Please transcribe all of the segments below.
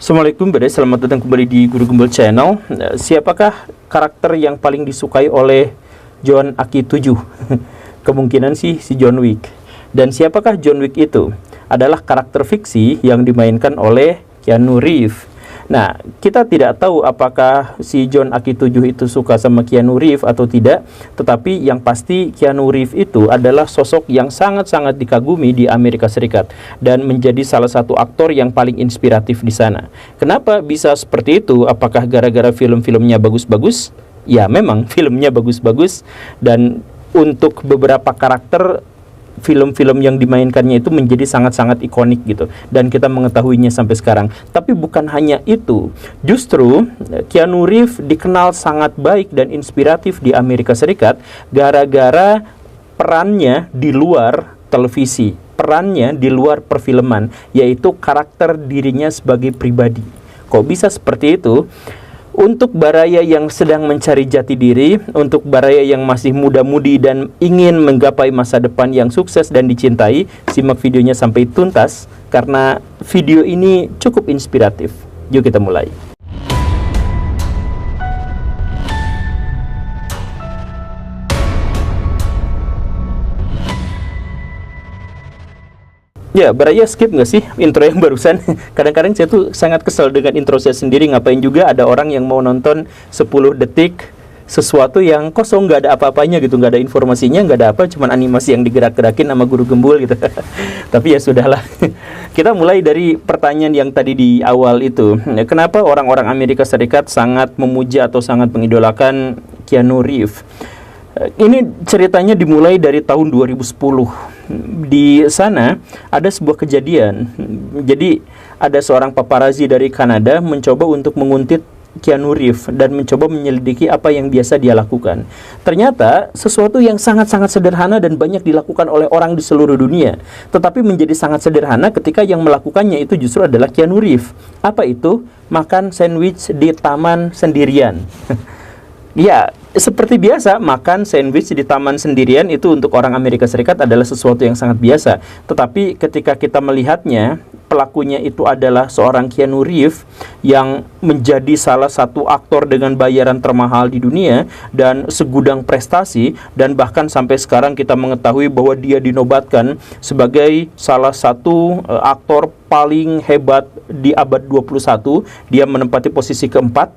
Assalamualaikum, selamat datang kembali di Guru Gembel Channel. Siapakah karakter yang paling disukai oleh John Aki 7? Kemungkinan sih si John Wick. Dan siapakah John Wick itu? Adalah karakter fiksi yang dimainkan oleh Keanu Reeves. Nah, kita tidak tahu apakah si John Aki 7 itu suka sama Keanu Reeves atau tidak, tetapi yang pasti Keanu Reeves itu adalah sosok yang sangat-sangat dikagumi di Amerika Serikat dan menjadi salah satu aktor yang paling inspiratif di sana. Kenapa bisa seperti itu? Apakah gara-gara film-filmnya bagus-bagus? Ya, memang filmnya bagus-bagus, dan untuk beberapa karakter film-film yang dimainkannya itu menjadi sangat-sangat ikonik gitu, dan kita mengetahuinya sampai sekarang. Tapi bukan hanya itu, justru Keanu Reeves dikenal sangat baik dan inspiratif di Amerika Serikat gara-gara perannya di luar televisi, perannya di luar perfilman, yaitu karakter dirinya sebagai pribadi. Kok bisa seperti itu? Untuk Baraya yang sedang mencari jati diri, untuk Baraya yang masih muda-mudi dan ingin menggapai masa depan yang sukses dan dicintai, simak videonya sampai tuntas karena video ini cukup inspiratif. Yuk kita mulai. Ya, Baraya skip nggak sih intro yang barusan? Kadang-kadang saya tuh sangat kesel dengan intro saya sendiri. Ngapain juga ada orang yang mau nonton 10 detik sesuatu yang kosong, nggak ada apa-apanya gitu, nggak ada informasinya, nggak ada apa, cuman animasi yang digerak-gerakin sama guru gembul gitu. Tapi ya sudahlah. Kita mulai dari pertanyaan yang tadi di awal itu. Kenapa orang-orang Amerika Serikat sangat memuja atau sangat mengidolakan Keanu Reeves? Ini ceritanya dimulai dari tahun 2010. Di sana ada sebuah kejadian. Jadi ada seorang paparazzi dari Kanada mencoba untuk menguntit Keanu Reeves dan mencoba menyelidiki apa yang biasa dia lakukan. Ternyata sesuatu yang sangat-sangat sederhana dan banyak dilakukan oleh orang di seluruh dunia, tetapi menjadi sangat sederhana ketika yang melakukannya itu justru adalah Keanu Reeves. Apa itu? Makan sandwich di taman sendirian. Ya, seperti biasa, makan sandwich di taman sendirian itu untuk orang Amerika Serikat adalah sesuatu yang sangat biasa. Tetapi ketika kita melihatnya, pelakunya itu adalah seorang Keanu Reeves yang menjadi salah satu aktor dengan bayaran termahal di dunia dan segudang prestasi, dan bahkan sampai sekarang kita mengetahui bahwa dia dinobatkan sebagai salah satu aktor paling hebat di abad 21. Dia menempati posisi keempat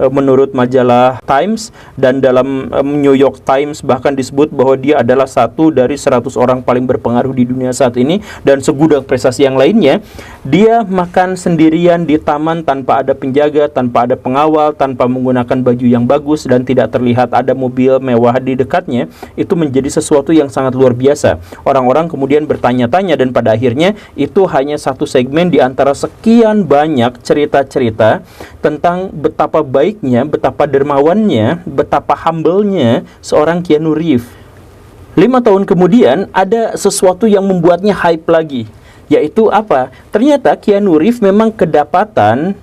menurut majalah Times, dan dalam New York Times bahkan disebut bahwa dia adalah satu dari 100 orang paling berpengaruh di dunia saat ini, dan segudang prestasi yang lainnya. Dia makan sendirian di taman tanpa ada penjaga, tanpa ada pengawal, tanpa menggunakan baju yang bagus, dan tidak terlihat ada mobil mewah di dekatnya. Itu menjadi sesuatu yang sangat luar biasa. Orang-orang kemudian bertanya-tanya, dan pada akhirnya itu hanya satu segmen di antara sekian banyak cerita-cerita tentang betapa baiknya, betapa dermawannya, betapa humble-nya seorang Keanu Reeves. 5 tahun kemudian ada sesuatu yang membuatnya hype lagi, yaitu apa? Ternyata Keanu Reeves memang kedapatan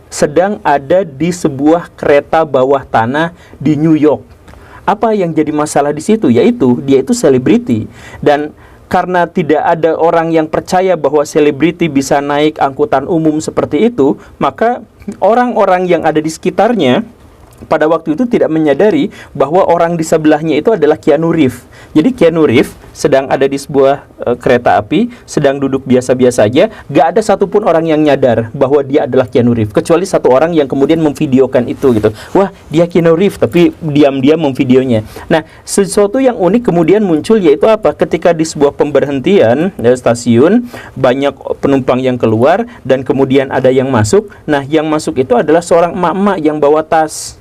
sedang ada di sebuah kereta bawah tanah di New York. Apa yang jadi masalah di situ? Yaitu dia itu selebriti, dan karena tidak ada orang yang percaya bahwa selebriti bisa naik angkutan umum seperti itu, maka orang-orang yang ada di sekitarnya pada waktu itu tidak menyadari bahwa orang di sebelahnya itu adalah Keanu Reeves. Jadi Keanu Reeves sedang ada di sebuah kereta api, sedang duduk biasa-biasa aja, gak ada satupun orang yang nyadar bahwa dia adalah Keanu Reeves, kecuali satu orang yang kemudian memvideokan itu gitu. Wah, dia Keanu Reeves, tapi diam-diam memvideonya. Nah, sesuatu yang unik kemudian muncul, yaitu apa? Ketika di sebuah pemberhentian stasiun, banyak penumpang yang keluar dan kemudian ada yang masuk. Nah, yang masuk itu adalah seorang emak-emak yang bawa tas,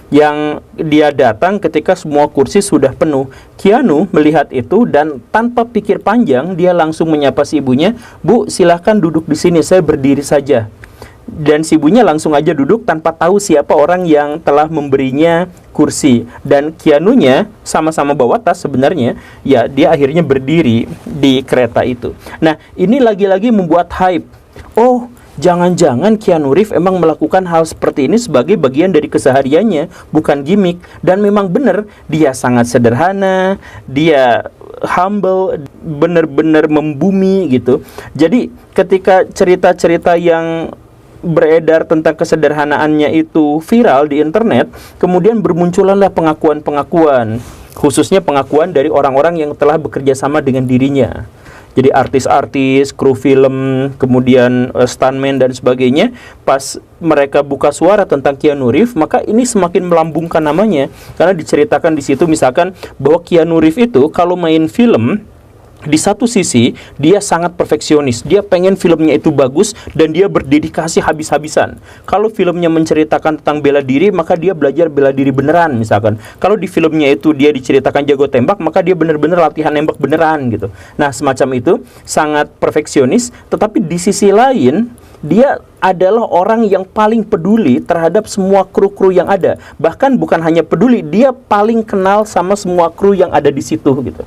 yang dia datang ketika semua kursi sudah penuh. Keanu melihat itu dan tanpa pikir panjang dia langsung menyapa si ibunya, "Bu, silahkan duduk di sini, saya berdiri saja." Dan si ibunya langsung aja duduk tanpa tahu siapa orang yang telah memberinya kursi. Dan Keanunya sama-sama bawa tas sebenarnya, ya dia akhirnya berdiri di kereta itu. Nah, ini lagi-lagi membuat hype. Oh, jangan-jangan Keanu Reeves emang melakukan hal seperti ini sebagai bagian dari kesehariannya, bukan gimmick. Dan memang benar, dia sangat sederhana, dia humble, benar-benar membumi gitu. Jadi ketika cerita-cerita yang beredar tentang kesederhanaannya itu viral di internet, kemudian bermunculanlah pengakuan-pengakuan, khususnya pengakuan dari orang-orang yang telah bekerja sama dengan dirinya. Jadi artis-artis, kru film, kemudian stuntman dan sebagainya, pas mereka buka suara tentang Keanu Reeves, maka ini semakin melambungkan namanya, karena diceritakan di situ misalkan bahwa Keanu Reeves itu kalau main film, di satu sisi dia sangat perfeksionis, dia pengen filmnya itu bagus dan dia berdedikasi habis-habisan. Kalau filmnya menceritakan tentang bela diri, maka dia belajar bela diri beneran misalkan. Kalau di filmnya itu dia diceritakan jago tembak, maka dia bener-bener latihan nembak beneran gitu. Nah semacam itu, sangat perfeksionis. Tetapi di sisi lain, dia adalah orang yang paling peduli terhadap semua kru-kru yang ada. Bahkan bukan hanya peduli, dia paling kenal sama semua kru yang ada di situ gitu.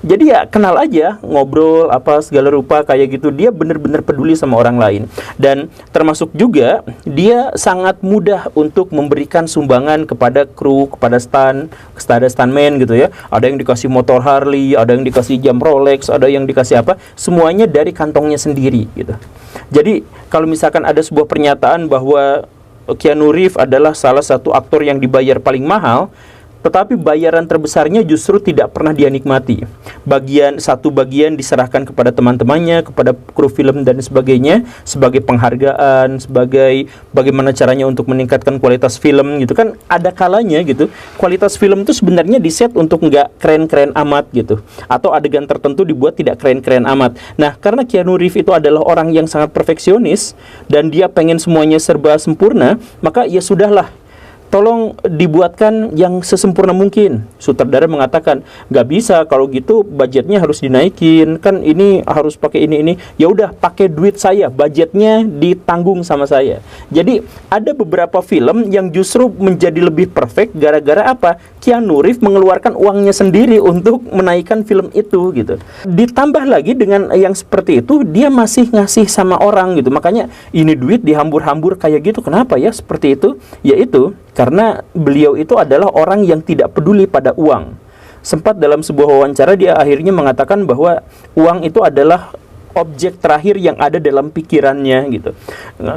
Jadi ya kenal aja, ngobrol apa segala rupa kayak gitu. Dia benar-benar peduli sama orang lain. Dan termasuk juga dia sangat mudah untuk memberikan sumbangan kepada kru, kepada stuntman gitu ya. Ada yang dikasih motor Harley, ada yang dikasih jam Rolex, ada yang dikasih apa, semuanya dari kantongnya sendiri gitu. Jadi kalau misalkan ada sebuah pernyataan bahwa Keanu Reeves adalah salah satu aktor yang dibayar paling mahal, tetapi bayaran terbesarnya justru tidak pernah dia nikmati. Satu bagian diserahkan kepada teman-temannya, kepada kru film dan sebagainya, sebagai penghargaan, sebagai bagaimana caranya untuk meningkatkan kualitas film gitu kan. Ada kalanya gitu, kualitas film itu sebenarnya diset untuk nggak keren-keren amat gitu, atau adegan tertentu dibuat tidak keren-keren amat. Nah, karena Keanu Reeves itu adalah orang yang sangat perfeksionis dan dia pengen semuanya serba sempurna, maka ya sudahlah, tolong dibuatkan yang sesempurna mungkin. Sutradara mengatakan, nggak bisa, kalau gitu budgetnya harus dinaikin, kan ini harus pakai ini. Ya udah, pakai duit saya, budgetnya ditanggung sama saya. Jadi ada beberapa film yang justru menjadi lebih perfect gara-gara apa? Keanu Reeves mengeluarkan uangnya sendiri untuk menaikkan film itu gitu. Ditambah lagi dengan yang seperti itu, dia masih ngasih sama orang gitu. Makanya ini duit dihambur-hambur kayak gitu. Kenapa ya seperti itu? Yaitu karena beliau itu adalah orang yang tidak peduli pada uang. Sempat dalam sebuah wawancara dia akhirnya mengatakan bahwa uang itu adalah objek terakhir yang ada dalam pikirannya gitu.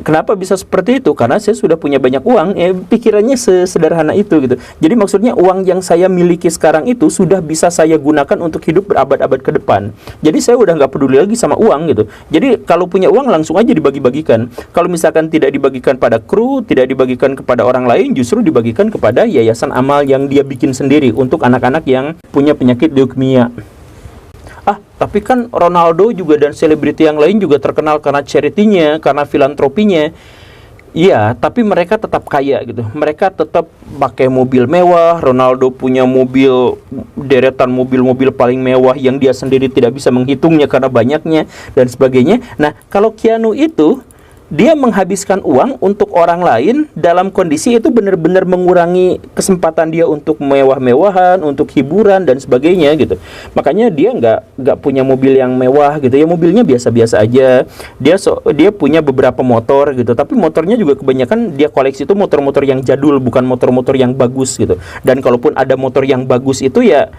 Kenapa bisa seperti itu? Karena saya sudah punya banyak uang, pikirannya sesederhana itu gitu. Jadi maksudnya uang yang saya miliki sekarang itu sudah bisa saya gunakan untuk hidup berabad-abad ke depan. Jadi saya udah nggak peduli lagi sama uang gitu. Jadi kalau punya uang langsung aja dibagi-bagikan. Kalau misalkan tidak dibagikan pada kru, tidak dibagikan kepada orang lain, justru dibagikan kepada yayasan amal yang dia bikin sendiri untuk anak-anak yang punya penyakit leukemia. Tapi kan Ronaldo juga dan selebriti yang lain juga terkenal karena charity-nya, karena filantropinya. Iya, tapi mereka tetap kaya gitu. Mereka tetap pakai mobil mewah. Ronaldo punya deretan mobil-mobil paling mewah yang dia sendiri tidak bisa menghitungnya karena banyaknya dan sebagainya. Nah, kalau Keanu itu dia menghabiskan uang untuk orang lain dalam kondisi itu benar-benar mengurangi kesempatan dia untuk mewah-mewahan, untuk hiburan dan sebagainya gitu. Makanya dia nggak punya mobil yang mewah gitu ya, mobilnya biasa-biasa aja. Dia punya beberapa motor gitu, tapi motornya juga kebanyakan dia koleksi itu motor-motor yang jadul, bukan motor-motor yang bagus gitu. Dan kalaupun ada motor yang bagus itu ya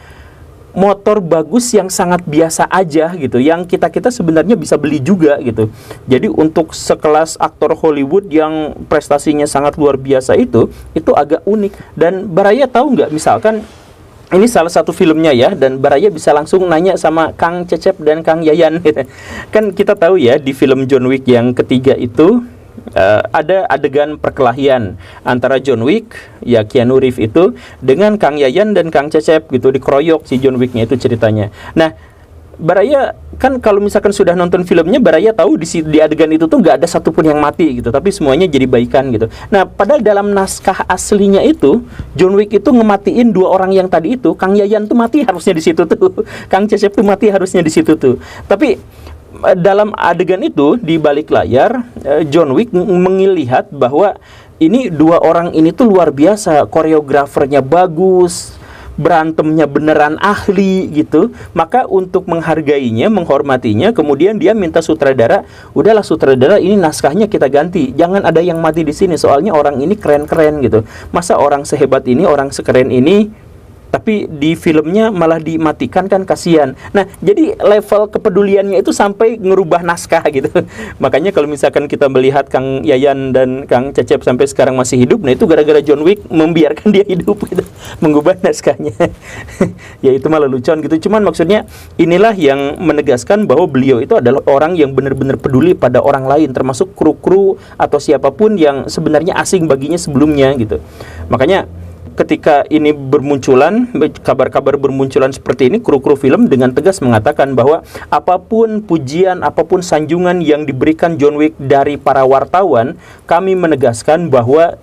motor bagus yang sangat biasa aja gitu, yang kita sebenarnya bisa beli juga gitu. Jadi untuk sekelas aktor Hollywood yang prestasinya sangat luar biasa itu agak unik. Dan Baraya tahu nggak, misalkan ini salah satu filmnya ya, dan Baraya bisa langsung nanya sama Kang Cecep dan Kang Yayan gitu. Kan kita tahu ya di film John Wick yang ketiga itu ada adegan perkelahian antara John Wick, ya Keanu Reeves itu, dengan Kang Yayan dan Kang Cecep gitu, dikeroyok si John Wicknya itu ceritanya. Nah, Baraya kan kalau misalkan sudah nonton filmnya, Baraya tahu di adegan itu tuh nggak ada satupun yang mati gitu, tapi semuanya jadi baikan gitu. Nah, padahal dalam naskah aslinya itu John Wick itu ngematiin dua orang yang tadi itu. Kang Yayan tuh mati harusnya di situ tuh, Kang Cecep tuh mati harusnya di situ tuh. Tapi dalam adegan itu di balik layar John Wick melihat bahwa ini dua orang ini tuh luar biasa, koreografernya bagus, berantemnya beneran ahli gitu. Maka untuk menghargainya, menghormatinya, kemudian dia minta sutradara, udahlah sutradara, ini naskahnya kita ganti, jangan ada yang mati di sini, soalnya orang ini keren-keren gitu. Masa orang sehebat ini, orang sekeren ini tapi di filmnya malah dimatikan, kan kasihan. Nah, jadi level kepeduliannya itu sampai ngerubah naskah gitu. Makanya kalau misalkan kita melihat Kang Yayan dan Kang Cecep sampai sekarang masih hidup, nah itu gara-gara John Wick membiarkan dia hidup gitu, mengubah naskahnya. Ya itu malah lelucon gitu. Cuman maksudnya inilah yang menegaskan bahwa beliau itu adalah orang yang benar-benar peduli pada orang lain, termasuk kru-kru atau siapapun yang sebenarnya asing baginya sebelumnya gitu. Makanya ketika ini bermunculan, kabar-kabar bermunculan seperti ini, kru-kru film dengan tegas mengatakan bahwa apapun pujian, apapun sanjungan yang diberikan John Wick dari para wartawan, kami menegaskan bahwa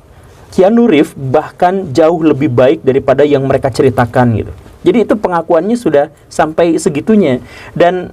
Keanu Reeves bahkan jauh lebih baik daripada yang mereka ceritakan gitu. Jadi itu pengakuannya sudah sampai segitunya. Dan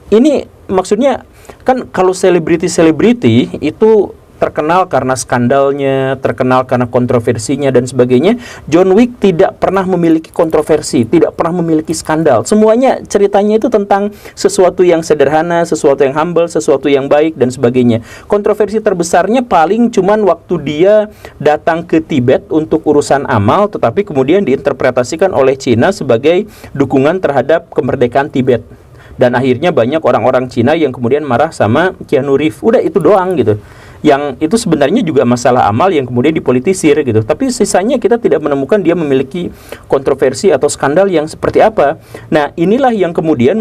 ini maksudnya kan kalau selebriti-selebriti itu terkenal karena skandalnya, terkenal karena kontroversinya dan sebagainya. John Wick tidak pernah memiliki kontroversi, tidak pernah memiliki skandal. Semuanya ceritanya itu tentang sesuatu yang sederhana, sesuatu yang humble, sesuatu yang baik dan sebagainya. Kontroversi terbesarnya paling cuman waktu dia datang ke Tibet untuk urusan amal, tetapi kemudian diinterpretasikan oleh Cina sebagai dukungan terhadap kemerdekaan Tibet. Dan akhirnya banyak orang-orang Cina yang kemudian marah sama Keanu Reeves. Udah itu doang gitu. Yang itu sebenarnya juga masalah amal yang kemudian dipolitisir gitu. Tapi sisanya kita tidak menemukan dia memiliki kontroversi atau skandal yang seperti apa. Nah, inilah yang kemudian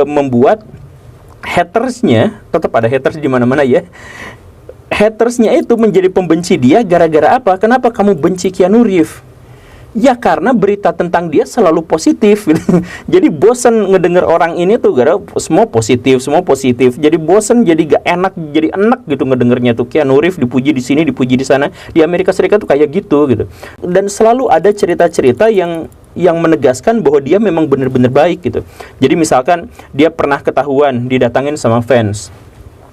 membuat hatersnya, tetap ada haters di mana-mana ya. Hatersnya itu menjadi pembenci dia gara-gara apa? Kenapa kamu benci Keanu Reeves? Ya karena berita tentang dia selalu positif gitu. Jadi bosan ngedenger orang ini tuh gara semua positif. Jadi bosan, jadi gak enak, jadi enak gitu ngedengernya tuh. Keanu Reeves dipuji di sini, dipuji di sana. Di Amerika Serikat tuh kayak gitu. Dan selalu ada cerita-cerita yang menegaskan bahwa dia memang benar-benar baik gitu. Jadi misalkan dia pernah ketahuan didatangin sama fans.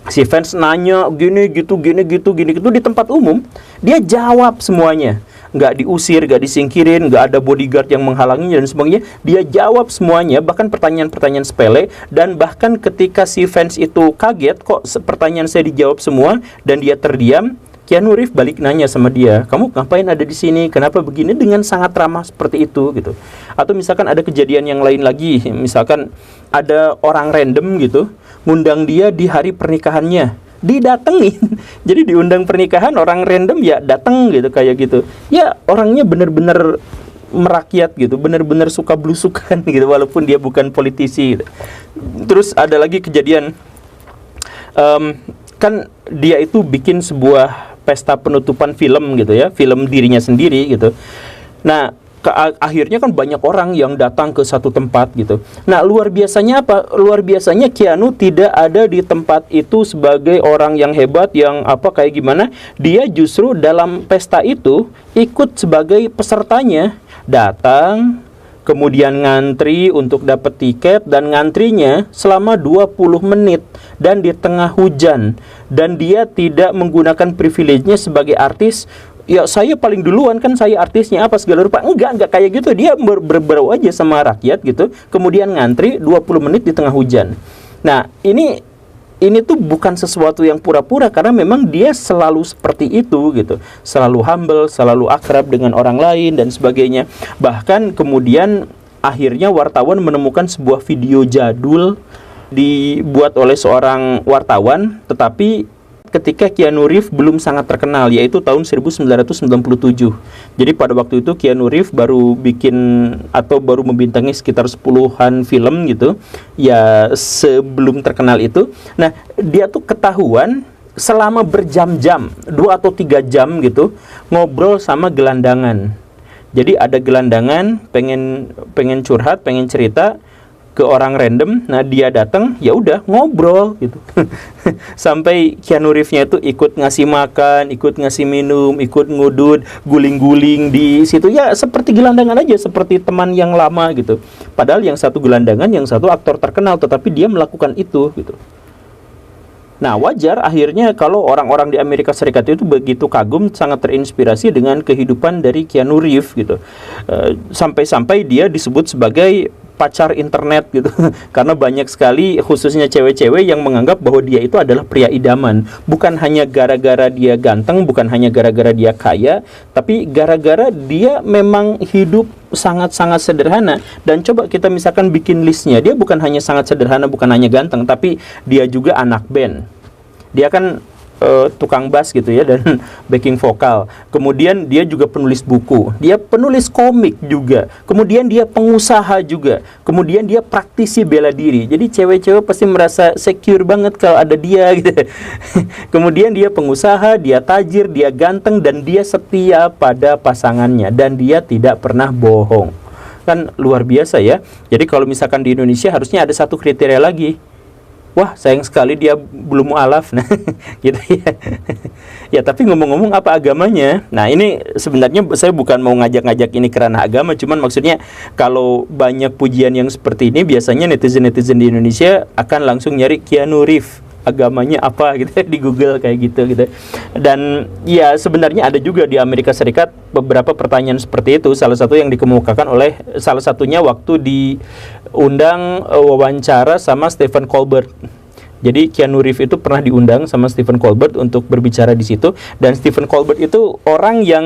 Si fans nanya gini gitu di tempat umum, dia jawab semuanya. Nggak diusir, nggak disingkirin, nggak ada bodyguard yang menghalanginya dan sebagainya. Dia jawab semuanya, bahkan pertanyaan-pertanyaan sepele. Dan bahkan ketika si fans itu kaget, kok pertanyaan saya dijawab semua, dan dia terdiam, Keanu Reeves balik nanya sama dia, kamu ngapain ada di sini, kenapa begini, dengan sangat ramah seperti itu gitu. Atau misalkan ada kejadian yang lain lagi, misalkan ada orang random gitu ngundang dia di hari pernikahannya, didatengin. Jadi diundang pernikahan orang random, ya datang gitu, kayak gitu. Ya orangnya bener-bener merakyat gitu, bener-bener suka blusukan gitu, walaupun dia bukan politisi gitu. Terus ada lagi kejadian, kan dia itu bikin sebuah pesta penutupan film gitu ya, film dirinya sendiri gitu. Nah, akhirnya kan banyak orang yang datang ke satu tempat gitu. Nah, luar biasanya apa? Luar biasanya Keanu tidak ada di tempat itu sebagai orang yang hebat, yang apa kayak gimana. Dia justru dalam pesta itu ikut sebagai pesertanya. Datang, kemudian ngantri untuk dapat tiket, dan ngantrinya selama 20 menit dan di tengah hujan. Dan dia tidak menggunakan privilege-nya sebagai artis. Ya saya paling duluan kan, saya artisnya apa segala rupa. Enggak kayak gitu. Dia berberau aja sama rakyat gitu. Kemudian ngantri 20 menit di tengah hujan. Nah, ini tuh bukan sesuatu yang pura-pura, karena memang dia selalu seperti itu gitu. Selalu humble, selalu akrab dengan orang lain dan sebagainya. Bahkan kemudian akhirnya wartawan menemukan sebuah video jadul dibuat oleh seorang wartawan, tetapi ketika Keanu Reeves belum sangat terkenal, yaitu tahun 1997. Jadi pada waktu itu Keanu Reeves baru bikin atau baru membintangi sekitar 10-an film gitu, ya sebelum terkenal itu. Nah, dia tuh ketahuan selama berjam-jam, 2 atau 3 jam gitu, ngobrol sama gelandangan. Jadi ada gelandangan pengen curhat, pengen cerita ke orang random. Nah, dia datang, ya udah ngobrol gitu. Sampai Keanu Reeves-nya itu ikut ngasih makan, ikut ngasih minum, ikut ngudut, guling-guling di situ. Ya seperti gelandangan aja, seperti teman yang lama gitu. Padahal yang satu gelandangan, yang satu aktor terkenal, tetapi dia melakukan itu gitu. Nah, wajar akhirnya kalau orang-orang di Amerika Serikat itu begitu kagum, sangat terinspirasi dengan kehidupan dari Keanu Reeves gitu. Sampai-sampai dia disebut sebagai pacar internet gitu. Karena banyak sekali khususnya cewek-cewek yang menganggap bahwa dia itu adalah pria idaman. Bukan hanya gara-gara dia ganteng, bukan hanya gara-gara dia kaya, tapi gara-gara dia memang hidup sangat-sangat sederhana. Dan coba kita misalkan bikin listnya, dia bukan hanya sangat sederhana, bukan hanya ganteng, tapi dia juga anak band. Dia kan tukang bass gitu ya, dan backing vokal. Kemudian dia juga penulis buku, dia penulis komik juga. Kemudian dia pengusaha juga. Kemudian dia praktisi bela diri. Jadi cewek-cewek pasti merasa secure banget kalau ada dia gitu. Kemudian dia pengusaha, dia tajir, dia ganteng, dan dia setia pada pasangannya, dan dia tidak pernah bohong. Kan luar biasa ya. Jadi kalau misalkan di Indonesia harusnya ada satu kriteria lagi. Wah, sayang sekali dia belum mualaf, nah, gitu ya. Ya, tapi ngomong-ngomong apa agamanya? Nah, ini sebenarnya saya bukan mau ngajak-ngajak ini karena agama, cuman maksudnya kalau banyak pujian yang seperti ini, biasanya netizen-netizen di Indonesia akan langsung nyari Keanu Reeves, agamanya apa gitu di Google kayak gitu. Dan ya sebenarnya ada juga di Amerika Serikat beberapa pertanyaan seperti itu. Salah satu yang dikemukakan oleh salah satunya waktu diundang wawancara sama Stephen Colbert. Jadi Keanu Reeves itu pernah diundang sama Stephen Colbert untuk berbicara di situ, dan Stephen Colbert itu orang yang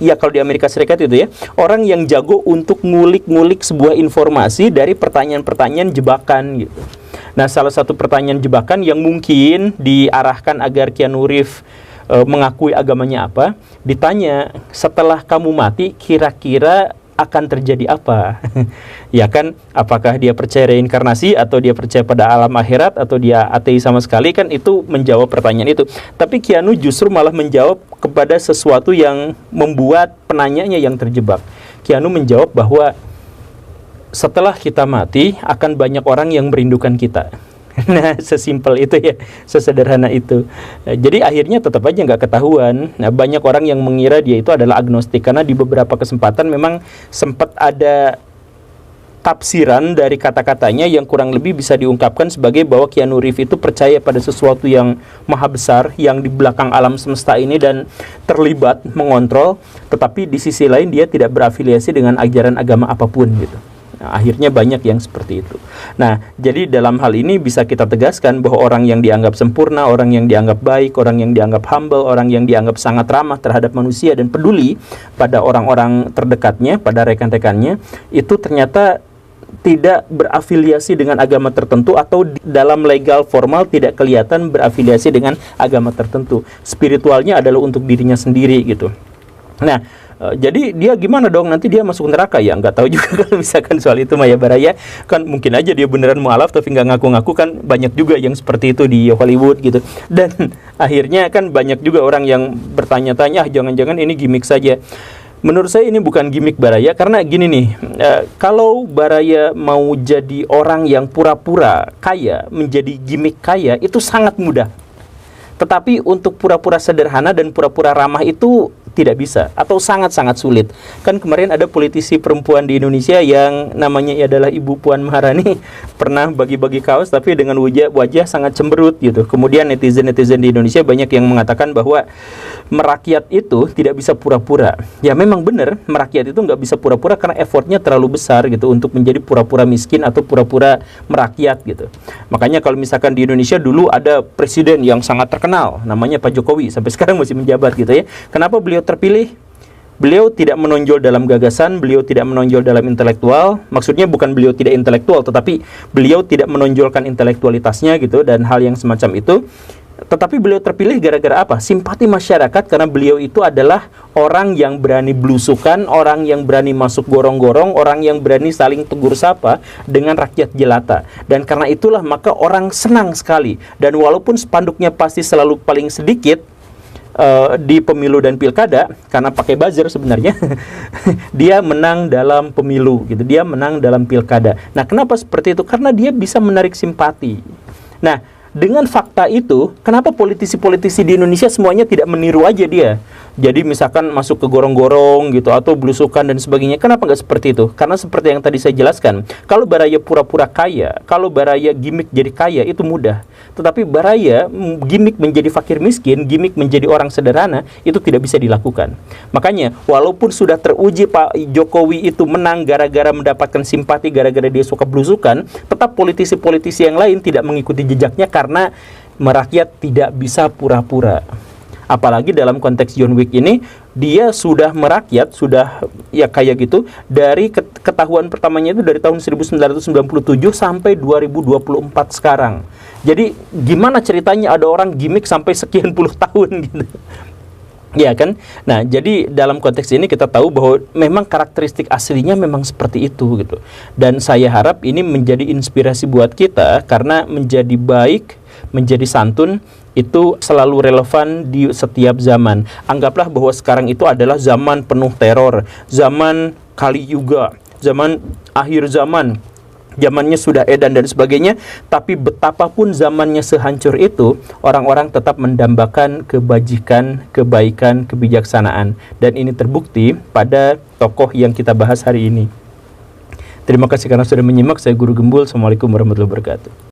ya kalau di Amerika Serikat itu ya, orang yang jago untuk ngulik-ngulik sebuah informasi dari pertanyaan-pertanyaan jebakan gitu. Nah, salah satu pertanyaan jebakan yang mungkin diarahkan agar Keanu Reeves mengakui agamanya apa, ditanya, setelah kamu mati kira-kira akan terjadi apa? Ya kan, apakah dia percaya reinkarnasi, atau dia percaya pada alam akhirat, atau dia ateis sama sekali, kan itu menjawab pertanyaan itu. Tapi Keanu justru malah menjawab kepada sesuatu yang membuat penanyanya yang terjebak. Keanu menjawab bahwa setelah kita mati akan banyak orang yang merindukan kita. Nah, sesimpel itu ya, sesederhana itu. Jadi akhirnya tetap aja nggak ketahuan. Nah, banyak orang yang mengira dia itu adalah agnostik, karena di beberapa kesempatan memang sempat ada tafsiran dari kata-katanya yang kurang lebih bisa diungkapkan sebagai bahwa Keanu Reeves itu percaya pada sesuatu yang maha besar, yang di belakang alam semesta ini, dan terlibat mengontrol, tetapi di sisi lain dia tidak berafiliasi dengan ajaran agama apapun gitu. Nah, akhirnya banyak yang seperti itu. Nah, jadi dalam hal ini bisa kita tegaskan bahwa orang yang dianggap sempurna, orang yang dianggap baik, orang yang dianggap humble, orang yang dianggap sangat ramah terhadap manusia dan peduli pada orang-orang terdekatnya, pada rekan-rekannya, itu ternyata tidak berafiliasi dengan agama tertentu, atau dalam legal formal tidak kelihatan berafiliasi dengan agama tertentu. Spiritualnya adalah untuk dirinya sendiri gitu. Nah, jadi dia gimana dong, nanti dia masuk neraka ya? Nggak tahu juga kalau misalkan soal itu Maya Baraya. Kan mungkin aja dia beneran mualaf tapi nggak ngaku-ngaku, kan banyak juga yang seperti itu di Hollywood gitu. Dan akhirnya kan banyak juga orang yang bertanya-tanya, jangan-jangan ini gimmick saja. Menurut saya ini bukan gimmick Baraya, karena gini nih, kalau Baraya mau jadi orang yang pura-pura kaya, menjadi gimmick kaya, itu sangat mudah. Tetapi untuk pura-pura sederhana dan pura-pura ramah itu tidak bisa, atau sangat-sangat sulit. Kan kemarin ada politisi perempuan di Indonesia yang namanya adalah Ibu Puan Maharani, pernah bagi-bagi kaos tapi dengan wajah sangat cemberut gitu. Kemudian netizen-netizen di Indonesia banyak yang mengatakan bahwa merakyat itu tidak bisa pura-pura. Ya memang benar, merakyat itu nggak bisa pura-pura karena effortnya terlalu besar gitu untuk menjadi pura-pura miskin atau pura-pura merakyat gitu. Makanya kalau misalkan di Indonesia dulu ada presiden yang sangat terkenal, namanya Pak Jokowi, sampai sekarang masih menjabat gitu ya. Kenapa beliau terpilih? Beliau tidak menonjol dalam gagasan, beliau tidak menonjol dalam intelektual. Maksudnya bukan beliau tidak intelektual, tetapi beliau tidak menonjolkan intelektualitasnya gitu dan hal yang semacam itu. Tetapi beliau terpilih gara-gara apa? Simpati masyarakat, karena beliau itu adalah orang yang berani belusukan, orang yang berani masuk gorong-gorong, orang yang berani saling tegur sapa dengan rakyat jelata. Dan karena itulah maka orang senang sekali. Dan walaupun spanduknya pasti selalu paling sedikit di pemilu dan pilkada, karena pakai buzzer sebenarnya, dia menang dalam pemilu gitu, dia menang dalam pilkada. Nah, kenapa seperti itu? Karena dia bisa menarik simpati. Nah, dengan fakta itu, kenapa politisi-politisi di Indonesia semuanya tidak meniru aja dia? Jadi misalkan masuk ke gorong-gorong gitu atau belusukan dan sebagainya. Kenapa nggak seperti itu? Karena seperti yang tadi saya jelaskan, kalau baraya pura-pura kaya, kalau baraya gimmick jadi kaya itu mudah. Tetapi baraya gimmick menjadi fakir miskin, gimmick menjadi orang sederhana itu tidak bisa dilakukan. Makanya walaupun sudah teruji Pak Jokowi itu menang gara-gara mendapatkan simpati, gara-gara dia suka belusukan, tetap politisi-politisi yang lain tidak mengikuti jejaknya karena merakyat tidak bisa pura-pura. Apalagi dalam konteks John Wick ini, dia sudah merakyat, sudah ya kayak gitu, dari ketahuan pertamanya itu dari tahun 1997 sampai 2024 sekarang. Jadi gimana ceritanya ada orang gimmick sampai sekian puluh tahun gitu. Ya kan? Nah, jadi dalam konteks ini kita tahu bahwa memang karakteristik aslinya memang seperti itu gitu. Dan saya harap ini menjadi inspirasi buat kita karena menjadi baik, menjadi santun itu selalu relevan di setiap zaman. Anggaplah bahwa sekarang itu adalah zaman penuh teror, zaman Kali Yuga, zaman akhir zaman, zamannya sudah edan dan sebagainya. Tapi betapapun zamannya sehancur itu, orang-orang tetap mendambakan kebajikan, kebaikan, kebijaksanaan. Dan ini terbukti pada tokoh yang kita bahas hari ini. Terima kasih karena sudah menyimak. Saya Guru Gembul. Assalamualaikum warahmatullahi wabarakatuh.